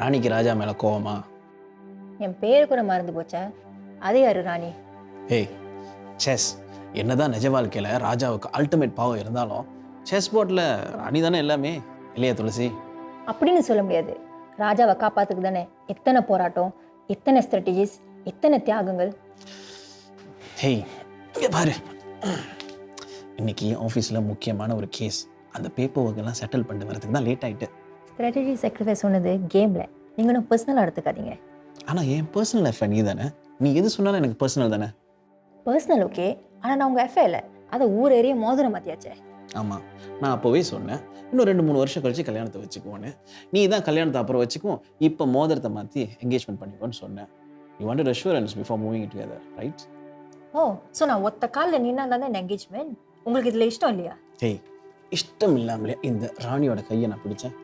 ராணிக்கு ராஜா மேலே கோவமா? என் பேரு கூட மறந்து போச்சா? அது யாரு ராணி? ஏய், செஸ் என்னதான் நிஜ வாழ்க்கையில் ராஜாவுக்கு அல்டிமேட் பவர் இருந்தாலும் செஸ் போர்டில் ராணி தானே எல்லாமே, இல்லையா துளசி? அப்படின்னு சொல்ல முடியாது. ராஜாவை காப்பாத்துக்கு தானே எத்தனை போராட்டம், எத்தனை ஸ்ட்ராட்டஜிஸ், எத்தனை தியாகங்கள். ஹேய், இங்கே பாரு, இன்னைக்கு ஆஃபீஸில் முக்கியமான ஒரு கேஸ், அந்த பேப்பர் ஒர்க் எல்லாம் செட்டில் பண்ணிட்டு வரதுக்கு தான் லேட் ஆகிட்டு. ஸ்ட்ராட்டஜி சாக்ரிஃபைஸ் சொன்னது கேமில், நீங்களும் பர்சனலாக எடுத்துக்காதீங்க. ஆனால் என் பர்சனல் லைஃப் நீ தானே, நீ எது சொன்னாலும் எனக்கு பர்சனல் தானே. பர்சனல் ஓகே, ஆனால் நான் உங்கள் எஃப்ஐ இல்லை, அதை ஊர் ஏறிய மோதிரம் மாற்றியாச்சே. ஆமாம், நான் அப்போவே சொன்னேன் இன்னும் 2-3 வருஷம் கழிச்சு கல்யாணத்தை வச்சுக்குவோன்னு. நீ தான் கல்யாணத்தை அப்புறம் வச்சுக்குவோம், இப்போ மோதிரத்தை மாற்றி என்கேஜ்மெண்ட் பண்ணிக்கோன்னு சொன்னேன். You want assurance before moving together, right? Oh, so நான் ஒத்த காலில் நின்னா தானே என்கேஜ்மெண்ட். உங்களுக்கு இதில் இஷ்டம் இல்லையா? ஏய், இஷ்டம் இல்லாமலே இந்த ராணியோட கையை நான் பிடிச்சேன்.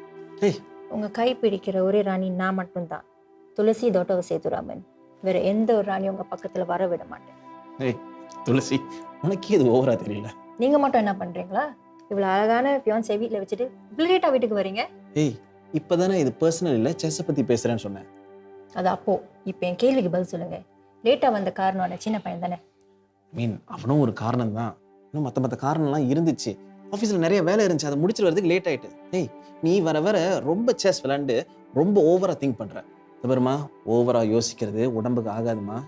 ஏய், உங்கள் கை பிடிக்கிற ஒரே ராணி நான் மட்டும்தான், துளசி தோட்டவ சேதுராமன். வேற எந்த ஒரு ராணியும் உங்கள் பக்கத்தில் வர விட மாட்டேன். ஏய் துளசி, உனக்கே இது ஓவரா தெரியல. நீங்கள் மட்டும் என்ன பண்ணுறீங்களா? இவ்வளோ அழகான ஃபியான்ஸை வீட்டில் வச்சுட்டு இவ்வளோ லேட்டாக வீட்டுக்கு வரீங்க. ஏய், இப்போ தானே இது பர்சனல் இல்லை, செஸ்ஸை பற்றி பேசுகிறேன்னு சொன்னேன். அது அப்போ. இப்போ என் கேள்விக்கு பதில் சொல்லுங்கள். லேட்டாக வந்த காரணம் சின்ன பையன் தானே? அவனும் ஒரு காரணம் தான், இன்னும் மற்ற காரணம்லாம் இருந்துச்சு. ஆஃபீஸில் நிறைய வேலை இருந்துச்சு, அதை முடிச்சுட்டு வரதுக்கு லேட் ஆகிட்டு. ஏய், நீ வர வர ரொம்ப செஸ் விளாண்டு ரொம்ப ஓவராக திங்க் பண்ணுற. அப்புறமா ஓவராக யோசிக்கிறது உடம்புக்கு ஆகாதுமா.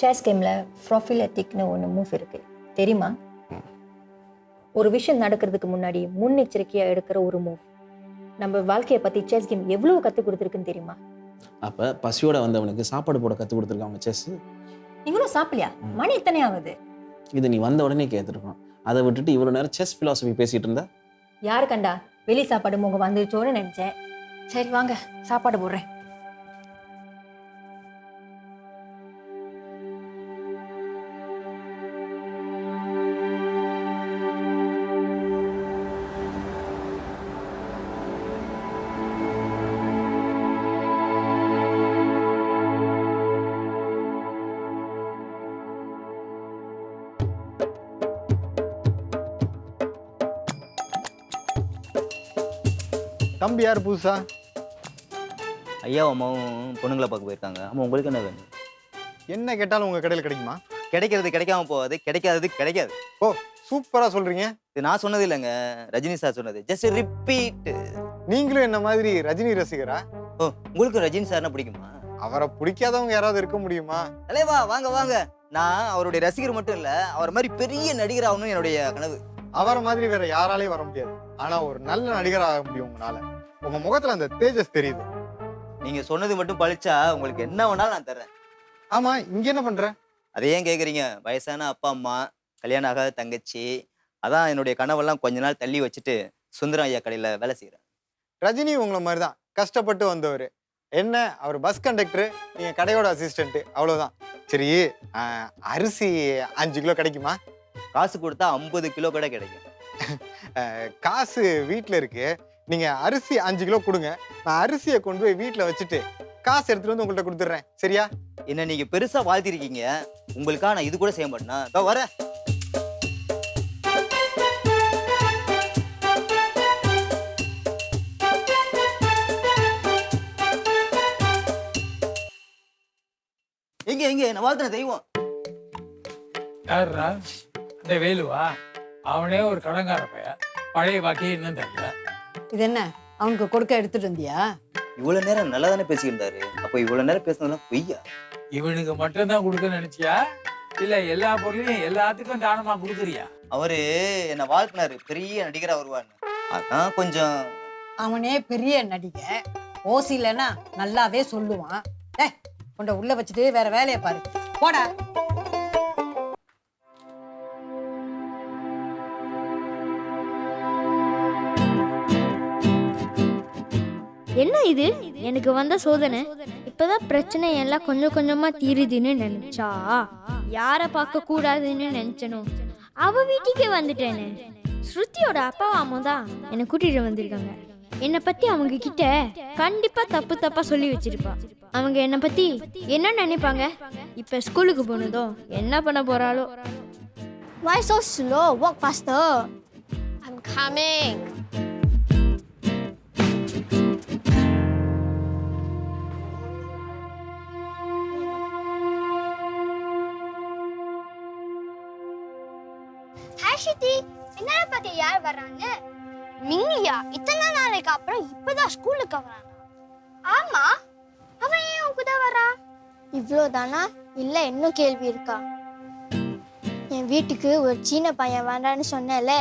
செஸ் கேமில் ப்ரொஃபிலெட்டிக்னு ஒன்று மூவ் இருக்குது, தெரியுமா? ஒரு விஷயம் நடக்கிறதுக்கு முன்னாடி முன்னெச்சரிக்கையாக எடுக்கிற ஒரு மூவ். நம்ம வாழ்க்கையை பற்றி செஸ் கேம் எவ்வளோ கற்றுக் கொடுத்துருக்குன்னு தெரியுமா? அப்போ பசியோட வந்தவனுக்கு சாப்பாடு போட கற்றுக் கொடுத்துருக்காங்க செஸ். நீங்களும் சாப்பிடலையா? மணி எத்தனை ஆகுது? இது நீ வந்த உடனே கேட்டுருக்கணும். அதை விட்டுட்டு இவ்வளோ நேரம் செஸ் ஃபிலாசபி பேசிகிட்டு இருந்தா? யாரு கண்டா வெளி சாப்பாடு முகம் வந்துருச்சோன்னு நினச்சேன். சரி வாங்க, சாப்பாடு போடுறேன். தம்பி யார் புதுசா? ஐயாவும் அம்மாவும் பொண்ணுங்களை பார்க்க போயிருக்காங்க. ஆமாம், உங்களுக்கு என்ன வேணும்? என்ன கேட்டாலும் உங்க கடையில் கிடைக்குமா? கிடைக்கிறது கிடைக்காம போகாது, கிடைக்காதது கிடைக்காது. ஓ, சூப்பரா சொல்றீங்க. இது நான் சொன்னது இல்லைங்க, ரஜினி சார் சொன்னது. Just repeat. நீங்களும் என்ன மாதிரி ரஜினி ரசிகரா? ஓ, உங்களுக்கு ரஜினி சார்னா பிடிக்குமா? அவரை பிடிக்காதவங்க யாராவது இருக்க முடியுமா? தலைவா வாங்க வாங்க. நான் அவருடைய ரசிகர் மட்டும் இல்ல, அவர் மாதிரி பெரிய நடிகர் ஆகணும்னு என்னுடைய கனவு. அவரை மாதிரி வேற யாராலையும் வர முடியாது, ஆனா ஒரு நல்ல நடிகர் ஆக முடியும் உங்களால. உங்க முகத்துல அந்த தேஜஸ் தெரியுது. நீங்க சொன்னது மட்டும் பழிச்சா உங்களுக்கு என்ன வேணாலும் நான் தர்றேன். ஆமா, இங்க என்ன பண்ற? அதை ஏன் கேக்குறீங்க? வயசான அப்பா அம்மா, கல்யாணம் ஆகாத தங்கச்சி, அதான் என்னுடைய கனவெல்லாம் கொஞ்ச நாள் தள்ளி வச்சுட்டு சுந்தரம் ஐயா கடையில வேலை செய்யறேன். ரஜினி உங்களை மாதிரிதான் கஷ்டப்பட்டு வந்தவர். என்ன, அவர் பஸ் கண்டக்டர், நீங்க கடையோட அசிஸ்டன்ட், அவ்வளவுதான். சரி, அரிசி 5 கிலோ கிடைக்குமா? காசு கொடுத்தா 50 கிலோ கூட கிடைக்கும். காசு வீட்டுல இருக்கு, நீங்க அரிசி 5 கிலோ கொடுங்க. நான் அரிசியை கொண்டு போய் வீட்டுல வச்சுட்டு காசு எடுத்துட்டு வந்து உங்கள்கிட்ட கொடுத்துட்றேன், சரியா? என்ன நீங்க பெருசா வாழ்த்திருக்கீங்க, உங்களுக்கா நான் இது கூட செய்ய மாட்டேன்னா? இதோ வரேன். எங்க எங்க நான் வாழ்த்துன தெய்வம் யாருடா? அந்த வேலுவா? அவனே ஒரு கடங்கார பையன், பழைய பாக்கி இன்னும் தெரியல. இது என்ன, அவனுக்கு கொடுக்க எடுத்துட்டு வந்தியா? இவ்வளவு நேரம் நல்லா தானே பேசியிருந்தாரு, அப்ப இவ்வளவு நேரம் பேசினதெல்லாம் பொய்யா? இவனுக்கு மட்டும்தான் கொடுக்க நினைச்சியா, இல்ல எல்லா பொருளையும் எல்லாத்துக்கும் தானமா கொடுக்குறியா? அவரு என்ன வாழ்த்தினாரு, பெரிய நடிகரா வருவான்னு. அதான் கொஞ்சம். அவனே பெரிய நடிகை, ஓசிலனா நல்லாவே சொல்லுவான். கொண்ட உள்ள வச்சுட்டு வேற வேலையை பாரு, போடா. என்ன இது எனக்கு வந்த சோதனை? இப்பதான் பிரச்சனை எல்லாம் கொஞ்சம் கொஞ்சமா தீருதுன்னு நினைச்சா யார பார்க்க கூடாதுன்னு நினைச்சனோ அவ வீட்டுக்கே வந்துட்டேன்னு. ஸ்ருதியோட அப்பா அம்மா தான் என்னை கூட்டிட்டு வந்திருக்காங்க. என்னை பத்தி அவங்க கிட்ட கண்டிப்பா தப்பா சொல்லி வச்சிருப்பா. அவங்க என்னை பத்தி என்ன நினைப்பாங்க? இப்ப ஸ்கூலுக்கு போனதோ என்ன பண்ண போறாளோ. Why so slow? Walk faster. I'm coming. சித்தி என்னடா பாக்க யார் வர்றாங்க? மிங்கிலியா? இத்தனை நாளைக்கு அப்புறம் இப்பதான் ஸ்கூலுக்கு வரானா? ஆமா, அவன் ஏன் உங்க கூட வரா? இவ்வளவுதானா இல்ல இன்னும் கேள்வி இருக்கா? என் வீட்டுக்கு ஒரு சீன பையன் வரான்னு சொன்னேல,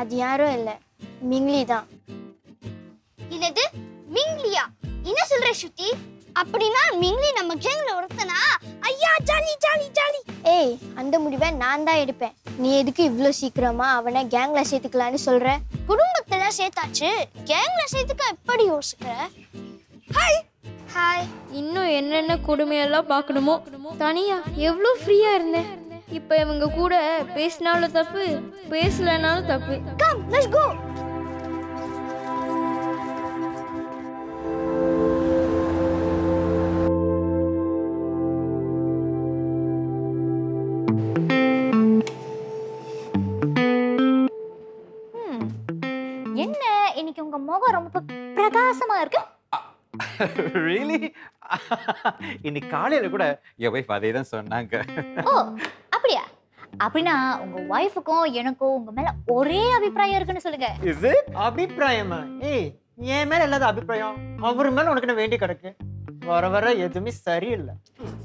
அது யாரும் இல்ல, மிங்லி தான். என்னது மிங்லியா? என்ன சொல்ற சுத்தி? அப்படின்னா மிங்லி நம்ம கேங்ல ஒருத்தனா? ஐயா ஜாலி ஜாலி ஜாலி. ஏய், அந்த முடிவை நான் தான் எடுப்பேன். நீ எதுக்கு இவ்ளோ சீக்கிரமா அவனை கேங்ல சேர்த்துக்கலான்னு சொல்ற? குடும்பத்துல சேர்த்தாச்சு, கேங்ல சேர்த்துக்க எப்படி யோசிக்கிற? Hi hi. இன்னும் என்னென்ன கொடுமையெல்லாம் பார்க்கணுமோ. தனியா எவ்வளோ ஃப்ரீயா இருந்தேன். இப்போ இவங்க கூட பேசினாலும் தப்பு, பேசலனாலும் தப்பு. Come let's go. என்ன இன்னைக்கு உங்க முகம் ரொம்ப பிரகாசமா இருக்கு? ரியலி இன்னைக்கு காலையில கூட என் வைஃப் அதே தான் சொன்னாங்க. ஓ அப்படியா? அப்படின்னா உங்க ஒய்ஃபுக்கும் எனக்கும் உங்க மேல ஒரே அபிப்பிராயம் இருக்குன்னு சொல்லுங்க. Is it? அபிப்பிராயமா? ஏய், என் மேல இல்லாத அபிப்பிராயம் அவர் மேல உனக்கு என்ன வேண்டி கிடக்கு? வர வர எதுவுமே சரியில்லை.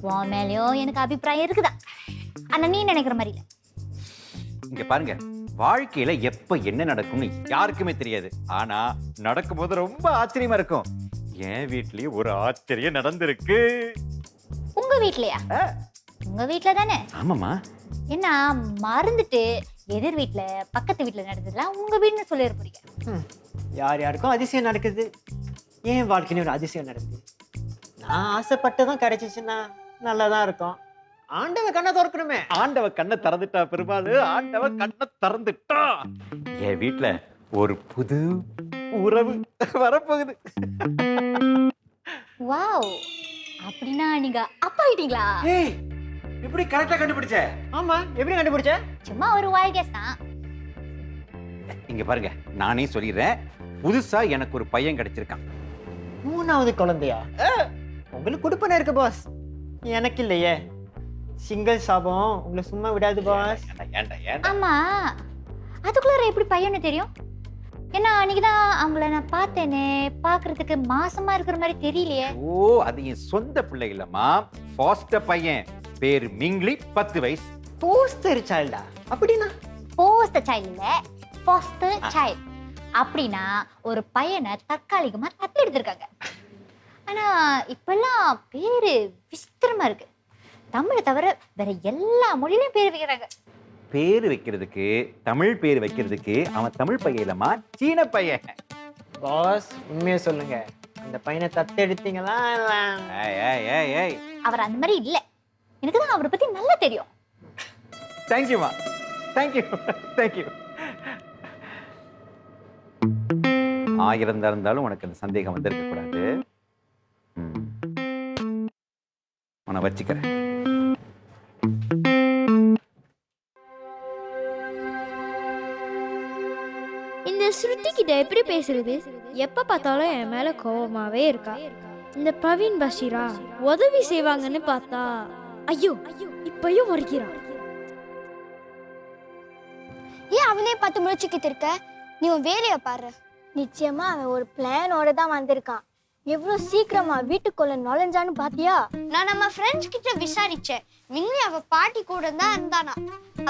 உன் மேலயும் எனக்கு அபிப்பிராயம் இருக்குதா, ஆனா நீ நினைக்கிற மாதிரி இல்ல. இங்க பாருங்க, வாழ்க்கையில எப்ப என்ன நடக்கும்னு யாருக்குமே தெரியாது. ஆனா நடக்கும்போது ரொம்ப ஆச்சரியமா இருக்கும். என் வீட்லயும் ஒரு ஆச்சரியம் நடந்திருக்கு. உங்க வீட்லயா? உங்க வீட்ல தானே? ஆமாமா. என்ன மறந்துட்டு எதிர் வீட்ல பக்கத்து வீட்ல நடந்ததுலாம் உங்க வீடுன்னு சொல்லிட போறீங்க? யார் யாருக்கும் அதிசயம் நடக்குது, என் வாழ்க்கையில ஒரு அதிசயம் நடக்குது. நான் ஆசைப்பட்டதும் கிடைச்சிச்சுன்னா நல்லாதான் இருக்கும். ஆண்டவ கண்ணை திறக்கணுமே. ஆண்டவ கண்ணை திறந்துட்டா பெருமாள், ஆண்டவ கண்ணை திறந்துட்டா. என் வீட்ல ஒரு புது உறவு வரப்போகுது. வாவ், அப்படின்னா நீங்க அப்பா ஆயிட்டீங்களா? ஏய், இப்படி கரெக்டா கண்டுபிடிச்ச? ஆமா, எப்படி கண்டுபிடிச்ச? சும்மா ஒரு வாய் கேஸ் தான். இங்க பாருங்க, நானே சொல்லிடுறேன், புதுசா எனக்கு ஒரு பையன் கிடைச்சிருக்கான். 3வது குழந்தையா? உங்களுக்கு கொடுப்பன இருக்கு பாஸ், எனக்கு இல்லையே. சிங்கிள் சாபம் உங்களை சும்மா விடாது பாஸ். ஆமா, அதுக்குள்ளார எப்படி பையன்னு தெரியும்? ஏன்னா அன்னைக்குதான் அவங்கள நான் பார்த்தேனே, பாக்குறதுக்கு மாசமா இருக்கிற மாதிரி தெரியலையே. ஓ, அது என் சொந்த பிள்ளை இல்லம்மா, ஃபாஸ்டர் பையன். பேரு மிங்லி, 10 வயசு. போஸ்டர் சைல்டா? அப்படின்னா போஸ்டர் சைல்ட் இல்ல, ஃபாஸ்டர் சைல்ட். அப்படின்னா ஒரு பையனை தற்காலிகமா தத்து எடுத்திருக்காங்க. ஆனா இப்பெல்லாம் பேரு விசித்திரமா இருக்கு. தமிழை தவிர வேற எல்லா மொழியிலும் பேர் வைக்கிறாங்க. பேரு வைக்கிறதுக்கு, தமிழ் பேர் வைக்கிறதுக்கு அவன் தமிழ் பையன் இல்லம்மா, சீன பையன். பாஸ் உண்மையை சொல்லுங்க, அந்த பையனை தத்தெடுத்தீங்களா? ஏய் ஏய் ஏய் ஏய், அவர் அந்த மாதிரி இல்ல, எனக்கு தான் அவரை பத்தி நல்லா தெரியும். தேங்க்யூமா, தேங்க்யூ தேங்க்யூ. 1000 இருந்தாலும் உனக்கு அந்த சந்தேகம் வந்திருக்க கூடாது. உன்னை வச்சுக்கிறேன். இந்த ஸ்ருதி கிட்ட எப்படி பேசுறது? எப்ப பார்த்தாலும் என் மேல கோவமாவே இருக்கா. இந்த பிரவீன் பஷீரா உதவி செய்வாங்கன்னு பார்த்தா ஐயோ இப்பயும் முறைக்கிறான். ஏன் அவனே பார்த்து முழிச்சுக்கிட்டு இருக்க? நீ உன் வேலையை பாரு. நிச்சயமா அவன் ஒரு பிளானோட தான் வந்திருக்கான். எவ்வளவு சீக்கிரமா வீட்டுக்குள்ள நுழைஞ்சான்னு பாத்தியா? நான் நம்ம ஃப்ரெண்ட்ஸ் கிட்ட விசாரிச்சேன். மின்னி அவ பாட்டி கூட தான் இருந்தானா.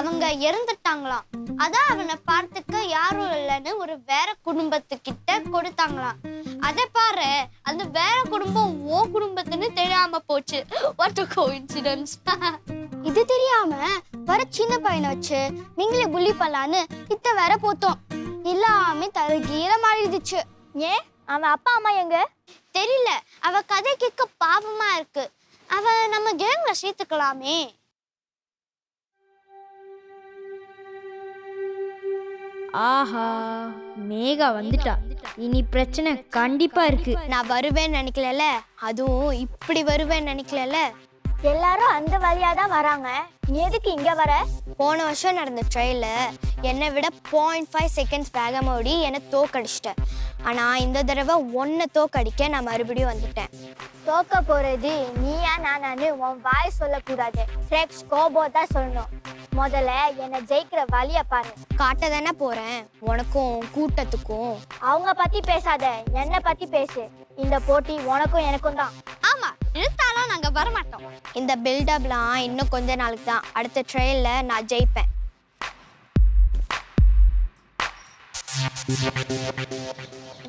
அவங்க இறந்துட்டாங்களாம். அதான் அவனை பார்த்துக்க யாரும் இல்லைன்னு ஒரு வேற குடும்பத்துக்கிட்ட கொடுத்தாங்களாம். அதை பாரு, அந்த வேற குடும்பம் ஓ குடும்பத்துன்னு தெரியாம போச்சு. What a coincidence. இது தெரியாம வர சின்ன பையனை வச்சு நீங்களே புள்ளி பண்ணலான்னு கிட்ட வேற போத்தோம். எல்லாமே தலகீழ மாறிடுச்சு. ஏன் அவன் அப்பா அம்மா எங்க தெரியல. அவ கதை கேட்க பாவமா இருக்கு. அவ நம்ம கேங்ல சேர்த்துக்கலாமே. ஆஹா, மேகா வந்துட்டா. இனி பிரச்சனை கண்டிப்பா இருக்கு. நான் வருவேன்னு நினைக்கல, அதுவும் இப்படி வருவேன்னு நினைக்கல. எல்லாரும் அந்த வழியா தான் வராங்க. நீ எதுக்கு இங்க வர? போன வருஷம் நடந்த ட்ரையல்ல என்னை விட 0.5 செகண்ட்ஸ் வேகமா ஓடி என்னை தோக்கடிச்சிட்டேன். ஆனா இந்த தடவை ஒன்னை தோக்கடிக்க நான் மறுபடியும் வந்துட்டேன். தோக்க போறது நீயா நானான்னு உன் வாய் சொல்லக்கூடாது. ஃப்ரெக்ஸ் கோபோ தான் சொல்லணும். முதல்ல என்னை ஜெயிக்கிற வழிய பாரு. காட்ட தானே போறேன் உனக்கும் கூட்டத்துக்கும். அவங்க பத்தி பேசாத, என்னை பத்தி பேசு. இந்த போட்டி உனக்கும் எனக்கும் தான். ஆமா, இழுத்தாலும் நாங்க வரமாட்டோம். இந்த பில்டப்லாம் இன்னும் கொஞ்ச நாளுக்கு தான். அடுத்த ட்ரையல்ல நான் ஜெயிப்பேன்.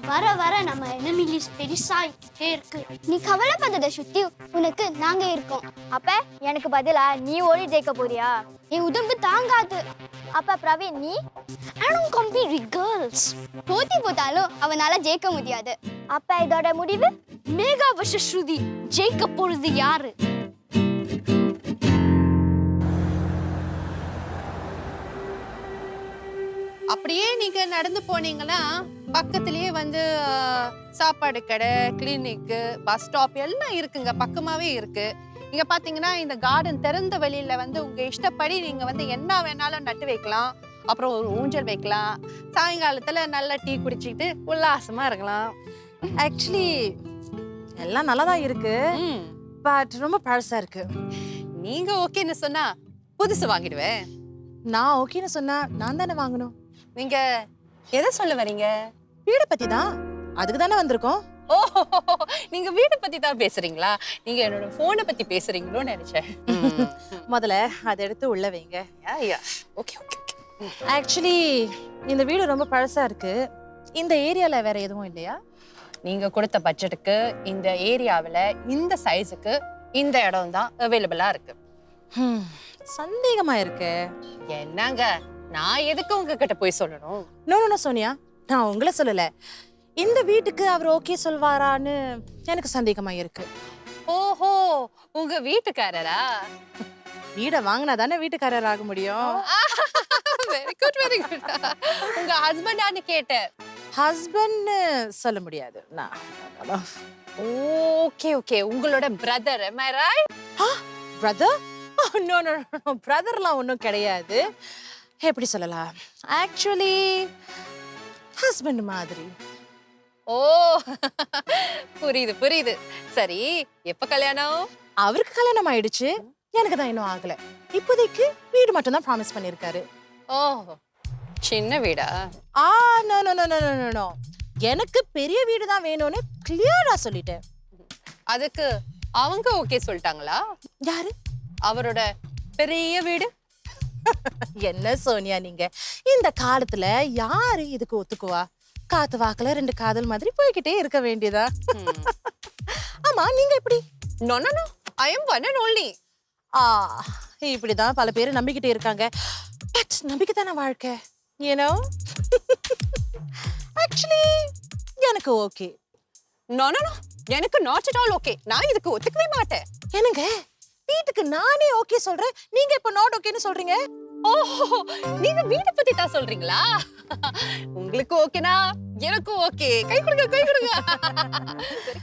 வர வர நம்ம எனிமி லிஸ்ட் பெருசாயிட்டே இருக்கு. நீ கவலைப்படாத சுத்தி, உனக்கு நாங்க இருக்கோம். அப்ப எனக்கு பதிலா நீ ஓடி ஜெயிக்க போறியா? என் உடம்பு தாங்காது. அப்ப பிரவீன் நீ? I don't compete with girls. போட்டி போட்டாலும் அவனால ஜெயிக்க முடியாது. அப்ப இதோட முடிவு மேகா வர்சஸ் ஸ்ருதி. ஜெயிக்க போறது யாரு? அப்படியே நீங்க நடந்து போனீங்கன்னா பக்கத்திலேயே வந்து சாப்பாடு கடை, கிளினிக்கு, பஸ் ஸ்டாப் எல்லாம் இருக்குங்க. பக்கமாவே இருக்கு. இங்க பாத்தீங்கன்னா இந்த கார்டன் திறந்த வெளியில வந்து உங்க இஷ்டப்படி நீங்க வந்து என்ன வேணாலும் நட்டு வைக்கலாம். அப்புறம் ஒரு ஊஞ்சல் வைக்கலாம். சாயங்காலத்துல நல்லா டீ குடிச்சிட்டு உல்லாசமா இருக்கலாம். ஆக்சுவலி எல்லாம் நல்லா தான் இருக்கு, பட் ரொம்ப பழசா இருக்கு. நீங்க ஓகேன்னு சொன்னா புதுசு வாங்கிடுவேன். நான் ஓகேன்னு சொன்னா நான் தானே வாங்கணும். நீங்க எதை சொல்ல வரீங்க? வீடை பத்தி தான். அதுக்கு தானே வந்திருக்கோம். ஓ, நீங்க வீட்டை பத்தி தான் பேசுறீங்களா? நீங்க என்னோட போனை பத்தி பேசுறீங்களோன்னு நினைச்சேன். முதல்ல அதை எடுத்து உள்ள வைங்க. Okay okay. ஆக்சுவலி இந்த வீடு ரொம்ப பழசா இருக்கு. இந்த ஏரியால வேற எதுவும் இல்லையா? நீங்க கொடுத்த பட்ஜெட்டுக்கு இந்த ஏரியாவில் இந்த சைஸுக்கு இந்த இடம் தான் அவைலபிளா இருக்கு. சந்தேகமா இருக்கு. என்னங்க, நான் எதுக்கு உங்ககிட்ட போய் சொல்லணும்? நோ சோனியா, நான் உங்களை சொல்லல. இந்த வீட்டுக்கு அவர் ஓகே சொல்வாரான்னு எனக்கு சந்தேகமா இருக்கு. ஓஹோ, உங்க வீட்டுக்காரரா? வீடை வாங்கினா தானே வீட்டுக்காரர் ஆக முடியும். Very good very good. உங்க ஹஸ்பண்டான்னு கேட்டேன். ஹஸ்பண்ட் சொல்ல முடியாது. ஓகே ஓகே, உங்களோட brother. am I right? Brother? No no no, பிரதர்லாம் ஒன்றும் கிடையாது. எப்படி சொல்லலாம், ஆக்சுவலி ஹஸ்பண்ட் மாதிரி. ஓ, புரியுது புரியுது. சரி, எப்ப கல்யாணம்? அவருக்கு கல்யாணம் ஆயிடுச்சு, எனக்கு தான் இன்னும் ஆகல. இப்போதைக்கு வீடு மட்டும் தான் ப்ராமிஸ் பண்ணியிருக்காரு. ஓ, சின்ன வீடா? No no no no no no, எனக்கு பெரிய வீடு தான் வேணும்னு கிளியரா சொல்லிட்டேன். அதுக்கு அவங்க ஓகே சொல்லிட்டாங்களா? யாரு? அவரோட பெரிய வீடு. என்ன சோனியா நீங்க, இந்த காலத்துல யாரு இதுக்கு ஒத்துக்குவா? காத்து வாக்குல ரெண்டு காதல் மாதிரி போய்கிட்டே இருக்க வேண்டியதா? ஆமா, நீங்க எப்படி? No no no, I am one and only. இப்படிதான் பல பேர் நம்பிக்கிட்டே இருக்காங்க. பட் நம்பிக்கை தானே வாழ்க்கை, யூனோ. ஆக்சுவலி எனக்கு ஓகே. நோ நோ நோ, எனக்கு நாட் அட் ஆல் ஓகே. நான் இதுக்கு ஒத்துக்கவே மாட்டேன். என்னங்க, வீட்டுக்கு நானே ஓகே சொல்றேன், நீங்க இப்ப நாட் ஓகேன்னு சொல்றீங்க? ஓஹோ, நீங்க வீட்டை பத்தி தான் சொல்றீங்களா? உங்களுக்கு ஓகேனா எனக்கும் ஓகே. கை கொடுங்க கை கொடுங்க.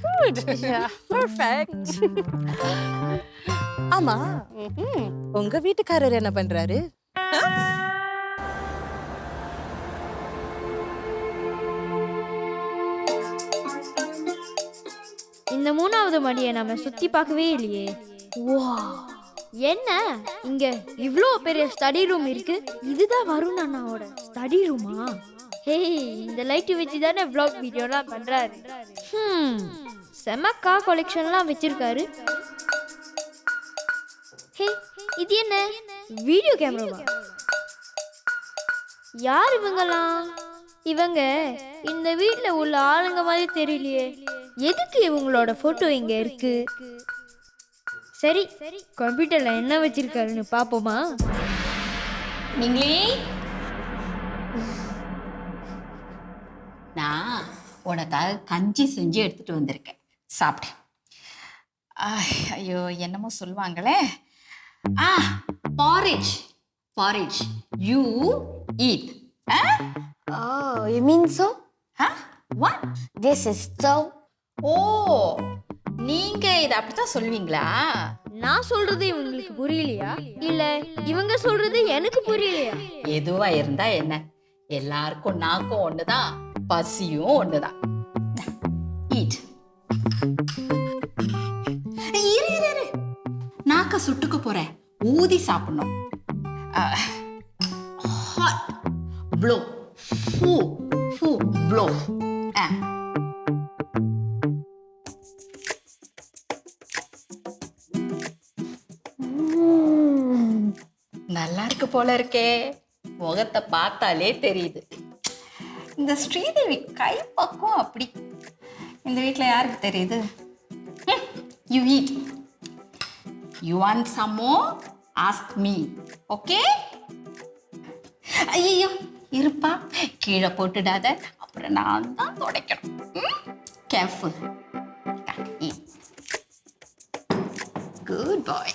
Very good. பெர்ஃபெக்ட். ஆமா, உங்க வீட்டுக்காரர் என்ன பண்றாரு? இந்த மூணாவது மடியை நம்ம சுத்தி பார்க்கவே இல்லையே. வா, என்ன இங்க இவ்ளோ பெரிய ஸ்டடி ரூம் இருக்கு. இதுதான் வருண் அண்ணாவோட ஸ்டடி ரூமா? ஹே, இந்த லைட் வச்சு தானே vlog வீடியோலாம் பண்றாரு. செம கார் கலெக்ஷன்லாம் வச்சிருக்காரு. ஹே, இது என்ன வீடியோ கேமராவா? யார் இவங்கலாம்? இவங்க இந்த வீட்ல உள்ள ஆளுங்க மாதிரி தெரியலையே. எதுக்கு இவங்களோட போட்டோ இங்க இருக்கு? சரி, கம்ப்யூட்டர்ல என்ன வச்சிருக்காருன்னு பாப்போமா? நீங்களே, நான் உனக்காக கஞ்சி செஞ்சு எடுத்துட்டு வந்திருக்கேன், சாப்பிடு. ஐயோ, என்னமோ சொல்லுவாங்களே, பாரிஜ் பாரிஜ், you eat. Oh, you mean so? What? This is so. ஓ, நீங்க இதை அப்படித்தான் சொல்வீங்களா? நான் சொல்றது இவங்களுக்கு புரியலையா இல்ல இவங்க சொல்றது எனக்கு புரியலையா? எதுவா இருந்தா என்ன, எல்லாருக்கும் நாக்கும் ஒண்ணுதான், பசியும் ஒண்ணுதான். ஈட். இரு, நாக்க சுட்டுக்க போறேன், ஊதி சாப்பிடணும். ப்ளோ, ஃபூ ஃபூ ப்ளோ. நல்லா இருக்கு போல இருக்கே, முகத்தை பார்த்தாலே தெரியுது. இந்த ஸ்ரீதேவி கை பக்கம் அப்படி. இந்த வீட்ல யாருக்கு தெரியுது? You eat. You want some more? Ask me. Okay? ஐயோ இருப்பா, கீழே போட்டுடாத, அப்புறம் நான் தான் துடைக்கணும். கேர்ஃபுல். குட் பாய்.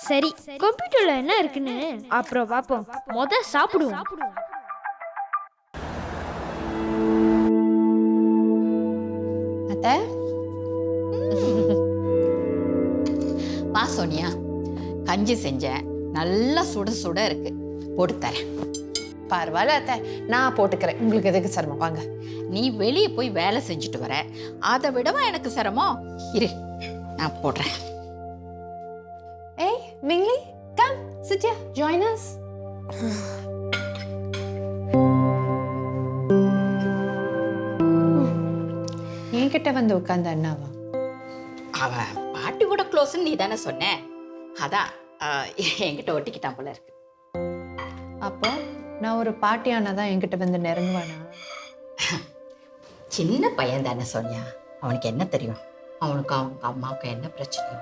சரி, கம்ப்யூட்டர்ல என்ன இருக்குன்னு அப்புறம் பாப்போம். சாப்பிடுவோம். அத்தை, வா சோனியா, கஞ்சி செஞ்சேன், நல்லா சுட சுட இருக்கு, போட்டு தரேன். பரவாயில்ல அத்தை, நான் போட்டுக்கிறேன். உங்களுக்கு எதுக்கு சிரமம்? வாங்க. நீ வெளியே போய் வேலை செஞ்சுட்டு வர, அதை விடவா எனக்கு சிரமம்? இரு, நான் போடுறேன். ஏய் Mingli, come chit here, join us. என்கிட்ட வந்து உட்கார்ந்த அண்ணாவா? அவன் பாட்டி கூட க்ளோஸ்ன்னு நீ தானே சொன்ன, அதான் என்கிட்ட ஒட்டிக்கிட்டான் போல இருக்கு. அப்போ நான் ஒரு பாட்டியானா தான் என்கிட்ட வந்து நெருங்குவானா? சின்ன பையன் தானே சோனியா, அவனுக்கு என்ன தெரியும்? அவனுக்கு அவங்க அம்மாவுக்கு என்ன பிரச்சனையோ?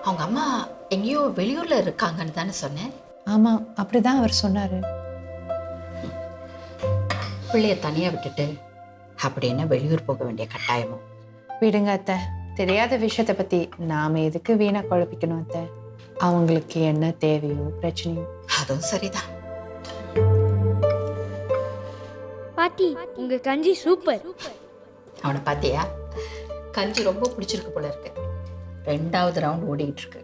அவங்க அம்மா எங்கேயோ வெளியூர்ல இருக்காங்கன்னு தானே சொன்னேன். ஆமா, அப்படிதான் அவர் சொன்னாரு. பிள்ளைய தனியா விட்டுட்டு அப்படி என்ன வெளியூர் போக வேண்டிய கட்டாயமோ? விடுங்க அத்தை, தெரியாத விஷயத்தை பத்தி நாம எதுக்கு வீணா குழப்பிக்கணும் அத்தை? அவங்களுக்கு என்ன தேவையோ பிரச்சனையோ. அதுவும் சரிதான். பாட்டி, உங்க கஞ்சி சூப்பர். அவனை பாத்தியா? கஞ்சி ரொம்ப பிடிச்சிருக்கு போல இருக்கு. 2வது ரவுண்ட் ஓடிட்டு இருக்கு.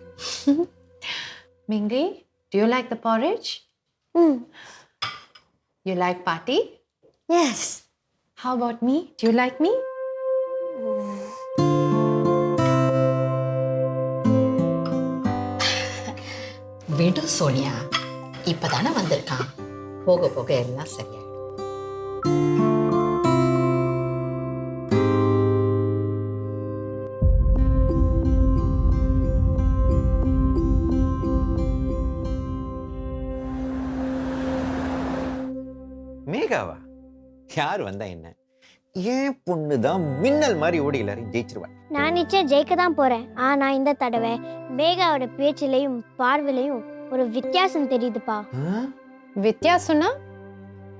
Mingy, do you like the porridge? You like party? Yes. How about me? Do you like me? விடு சோனியா, இப்பதானே வந்திருக்கான், போக போக எல்லாம் சரியா. மேகாவா? யார் வந்தா என்ன, ஏன் பொண்ணுதான் மின்னல் மாதிரி ஓடி எல்லாரையும் ஜெயிச்சிருவாள். நான் நிச்சயம் ஜெயிக்க தான் போறேன். ஆனா இந்த தடவை மேகாவோட பேச்சிலையும் பார்வையிலையும் ஒரு வித்தியாசம் தெரியுதுப்பா. வித்தியாசம்னா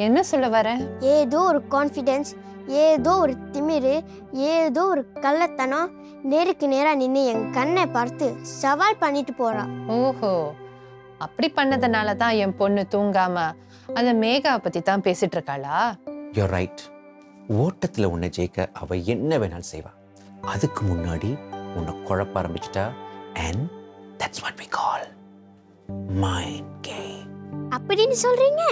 என்ன சொல்ல வர? ஏதோ ஒரு கான்ஃபிடென்ஸ், ஏதோ ஒரு திமிரு, ஏதோ ஒரு கள்ளத்தனம், நேருக்கு நேரா நின்று என் கண்ணை பார்த்து சவால் பண்ணிட்டு போறா. ஓஹோ, அப்படி பண்ணதுனால தான் என் பொண்ணு தூங்காம அந்த மேகாவை பத்தி தான் பேசிட்டு இருக்காளா? You're right. ஓட்டத்துல உன்னை ஜெயிக்க அவ என்ன வேணாலும் செய்வா. அதுக்கு முன்னாடி உன்னை குழப்ப ஆரம்பிச்சிட்டா, and that's what we call mind game. அப்படின்னு சொல்றீங்க?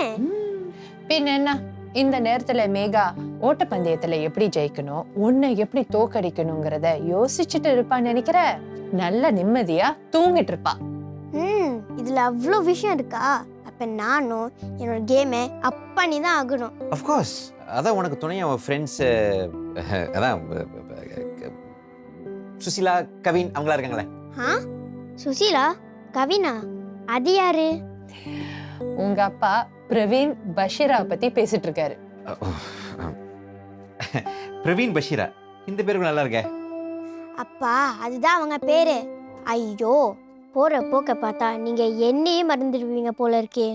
பின்ன என்ன, இந்த நேரத்துல மேகா ஓட்டப்பந்தயத்துல எப்படி ஜெயிக்கணும், உன்னை எப்படி தோக்கடிக்கணுங்கிறத யோசிச்சுட்டு இருப்பான்னு நினைக்கிற? நல்ல நிம்மதியா தூங்கிட்டு இருப்பா. இதுல அவ்வளோ விஷயம் இருக்கா? அப்ப நானும் என்னோட கேமை அப் பண்ணி தான் ஆகணும். Of course. அதான் உனக்கு துணையா அவன் ஃப்ரெண்ட்ஸ், அதான் சுசிலா, கவின் அவங்களா இருக்காங்களே. சுசீலா, கவினா, அது யாரு? உங்க அப்பா பிரவீன் பஷீரா பத்தி பேசிட்டு இருக்காரு. பிரவீன் பஷீரா, இந்த பேருக்கு நல்லா இருக்க. அப்பா, அதுதான் அவங்க பேரு. ஐயோ, போற போக்க பார்த்தா நீங்க என்னையே மறந்துடுவீங்க போல இருக்கே.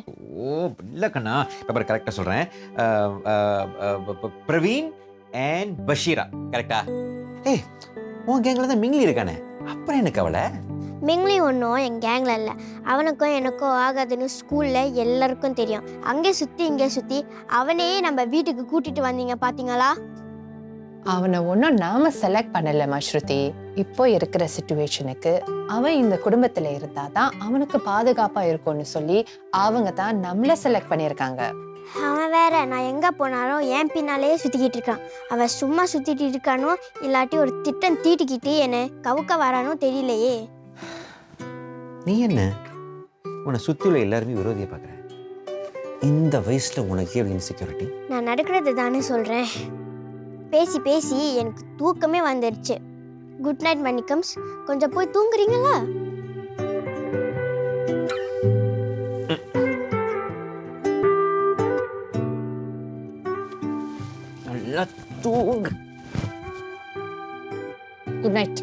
ஓ இல்ல கண்ணா, பேப்பர் கரெக்டா சொல்றேன். பிரவீன் அண்ட் பஷீரா, கரெக்டா? ஏய், உன் கேங்ல தான் மிங்லி இருக்கானே, அப்புறம் என்ன கவலை? மிங்லி ஒன்றும் என் கேங்கில் இல்லை. அவனுக்கும் எனக்கும் ஆகாதுன்னு ஸ்கூலில் எல்லாருக்கும் தெரியும். அங்கே சுற்றி இங்கே சுற்றி அவனே நம்ம வீட்டுக்கு கூட்டிகிட்டு வந்தீங்க பார்த்தீங்களா? அவனை ஒன்றும் நாம செலக்ட் பண்ணலம்மா ஸ்ருதி. இப்போ இருக்கிற சிச்சுவேஷனுக்கு அவன் இந்த குடும்பத்துல இருந்தாதான் அவனுக்கு பாதுகாப்பா இருக்கும்னு சொல்லி அவங்க தான் நம்மள செலக்ட் பண்ணியிருக்காங்க. அவன் வேற நான் எங்கே போனாலும் என் பின்னாலே சுற்றிக்கிட்டு இருக்கான். அவன் சும்மா சுற்றிட்டு இருக்கானோ இல்லாட்டி ஒரு திட்டம் தீட்டிக்கிட்டு என்னை கவுக்க வரானோ தெரியலையே. நீ என்ன உன்னை சுற்றி உள்ள எல்லாருமே விரோதியை பார்க்குற? இந்த வயசில் உனக்கு எவ்வளோ இன்செக்யூரிட்டி? நான் நடக்கிறது தானே சொல்கிறேன். பேசி பேசி எனக்கு தூக்கமே வந்துடுச்சு. குட் நைட் மணிக்கம்ஸ். கொஞ்சம் போய் தூங்குறீங்களா? நல்லா தூங்கு. Good night.